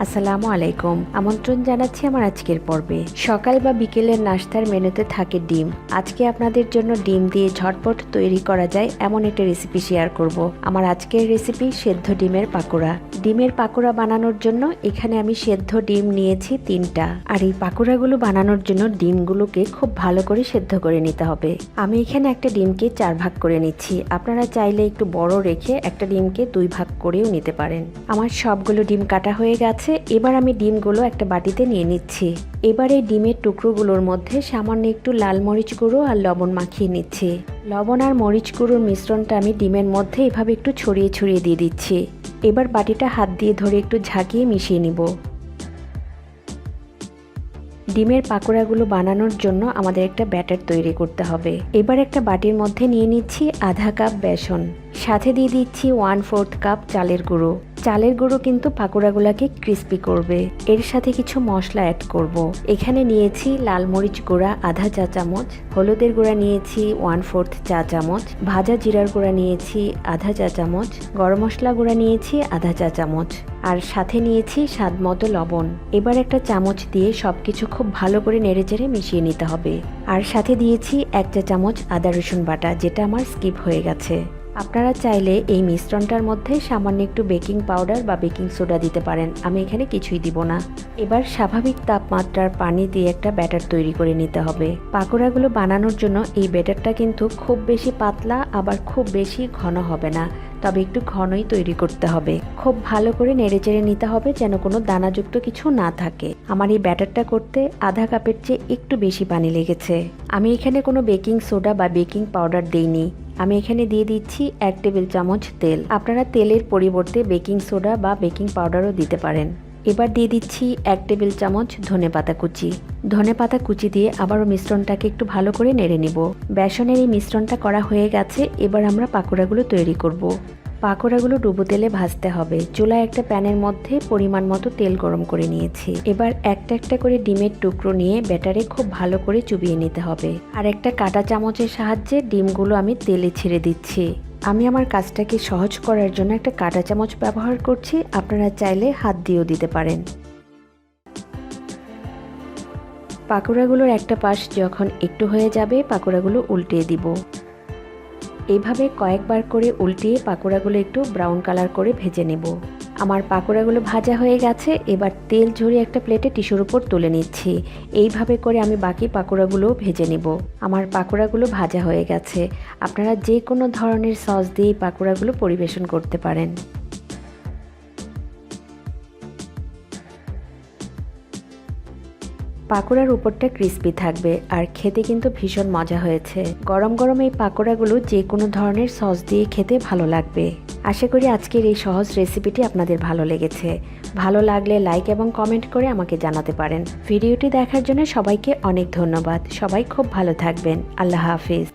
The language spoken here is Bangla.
আসসালামু আলাইকুম। আমন্ত্রণ জানাচ্ছি আমার আজকের পর্বে। সকাল বা বিকেলের নাস্তার মেনুতে থাকে ডিম। আজকে আপনাদের জন্য ডিম দিয়ে ঝটপট তৈরি করা যায় এমন একটা রেসিপি শেয়ার করব। আমার আজকের রেসিপি সেদ্ধ ডিমের পাকোড়া। ডিমের পাকোড়া বানানোর জন্য এখানে আমি সেদ্ধ ডিম নিয়েছি 3টা। আর এই পাকোড়াগুলো বানানোর জন্য ডিমগুলোকে খুব ভালো করে সেদ্ধ করে নিতে হবে। আমি এখানে একটা ডিমকে 4 ভাগ করে নিচ্ছি। আপনারা চাইলে একটু বড় রেখে একটা ডিমকে 2 ভাগ করেও নিতে পারেন। আমার সবগুলো ডিম কাটা হয়ে গেছে। এবার আমি ডিমগুলো একটা বাটিতে নিয়ে নিচ্ছি। এবার এই ডিমের টুকরোগুলোর মধ্যে সামান্য একটু লাল মরিচ গুঁড়ো আর লবণ মাখিয়ে নিচ্ছি। লবণ আর মরিচ গুঁড়োর মিশ্রণটা আমি ডিমের মধ্যে এভাবে একটু ছড়িয়ে ছড়িয়ে দিয়ে দিচ্ছি। এবার বাটিটা হাত দিয়ে ধরে একটু ঝাঁকিয়ে মিশিয়ে নিব। ডিমের পাকোড়াগুলো বানানোর জন্য আমাদের একটা ব্যাটার তৈরি করতে হবে। এবার একটা বাটির মধ্যে নিয়ে নিচ্ছি আধা কাপ বেসন, সাথে দিয়ে দিচ্ছি 1/4 কাপ চালের গুঁড়ো। চালের গুঁড়ো কিন্তু পাকোড়াগুলোকে ক্রিস্পি করবে। এর সাথে কিছু মশলা অ্যাড করব। এখানে নিয়েছি লাল মরিচ গুঁড়া আধা চা চামচ, হলুদের গুঁড়া নিয়েছি 1/4 চা চামচ, ভাজা জিরার গুঁড়া নিয়েছি আধা চা চামচ, গরম মশলা গুঁড়া নিয়েছি আধা চা চামচ, আর সাথে নিয়েছি স্বাদ মতো লবণ। এবার একটা চামচ দিয়ে সবকিছু খুব ভালো করে নেড়েচেড়ে মিশিয়ে নিতে হবে। আর সাথে দিয়েছি 1 চা চামচ আদা রসুন বাটা, যেটা আমার স্কিপ হয়ে গেছে। আপনারা চাইলে এই মিশ্রণটার মধ্যে সামান্য একটু বেকিং পাউডার বা বেকিং সোডা দিতে পারেন। আমি এখানে কিছুই দিব না। এবার স্বাভাবিক তাপমাত্রার পানি দিয়ে একটা ব্যাটার তৈরি করে নিতে হবে। পাকোড়াগুলো বানানোর জন্য এই ব্যাটারটা কিন্তু খুব বেশি পাতলা আবার খুব বেশি ঘন হবে না, তবে একটু ঘনই তৈরি করতে হবে। খুব ভালো করে নেড়েচেড়ে নিতে হবে যেন কোনো দানাযুক্ত কিছু না থাকে। আমার এই ব্যাটারটা করতে আধা কাপের চেয়ে একটু বেশি পানি লেগেছে। আমি এখানে কোনো বেকিং সোডা বা বেকিং পাউডার দেইনি। আমি এখানে দিয়ে দিচ্ছি 1 টেবিল চামচ তেল। আপনারা তেলের পরিবর্তে বেকিং সোডা বা বেকিং পাউডারও দিতে পারেন। এবার দিয়ে দিচ্ছি 1 টেবিল চামচ ধনেপাতা কুচি। ধনেপাতা কুচি দিয়ে আবারও মিশ্রণটাকে একটু ভালো করে নেড়ে নিব। বেসনের এই মিশ্রণটা করা হয়ে গেছে। এবার আমরা পাকোড়াগুলো তৈরি করব। পাকোড়াগুলো ডুবো তেলে ভাজতে হবে। চুলায় একটা প্যানের মধ্যে পরিমাণ মতো তেল গরম করে নিয়েছি। এবার একটা একটা করে ডিমের টুকরো নিয়ে ব্যাটারে খুব ভালো করে চুবিয়ে নিতে হবে। আর একটা কাঁটা চামচের সাহায্যে ডিমগুলো আমি তেলে ছেড়ে দিচ্ছি। আমি আমার কাজটাকে সহজ করার জন্য একটা কাঁটা চামচ ব্যবহার করছি। আপনারা চাইলে হাত দিয়েও দিতে পারেন। পাকোড়াগুলোর একটা পাশ যখন একটু হয়ে যাবে, পাকোড়াগুলো উল্টিয়ে দিব। এইভাবে কয়েকবার করে উল্টিয়ে পাকোড়াগুলো একটু ব্রাউন কালার করে ভেজে নেব। আমার পাকোড়াগুলো ভাজা হয়ে গেছে। এবার তেল ঝরিয়ে একটা প্লেটে টিস্যুর উপর তুলে নিচ্ছি। এইভাবে করে আমি বাকি পাকোড়াগুলোও ভেজে নেব। আমার পাকোড়াগুলো ভাজা হয়ে গেছে। আপনারা যে কোনো ধরনের সস দিয়ে পাকোড়াগুলো পরিবেশন করতে পারেন। পাকোড়ার উপরটা ক্রিস্পি থাকবে আর খেতে কিন্তু ভীষণ মজা হয়েছে। গরম গরম এই পাকোড়াগুলো যে কোনো ধরনের সস দিয়ে খেতে ভালো লাগবে। আশা করি আজকের এই সহজ রেসিপিটি আপনাদের ভালো লেগেছে। ভালো লাগলে লাইক এবং কমেন্ট করে আমাকে জানাতে পারেন। ভিডিওটি দেখার জন্য সবাইকে অনেক ধন্যবাদ। সবাই খুব ভালো থাকবেন। আল্লাহ হাফিজ।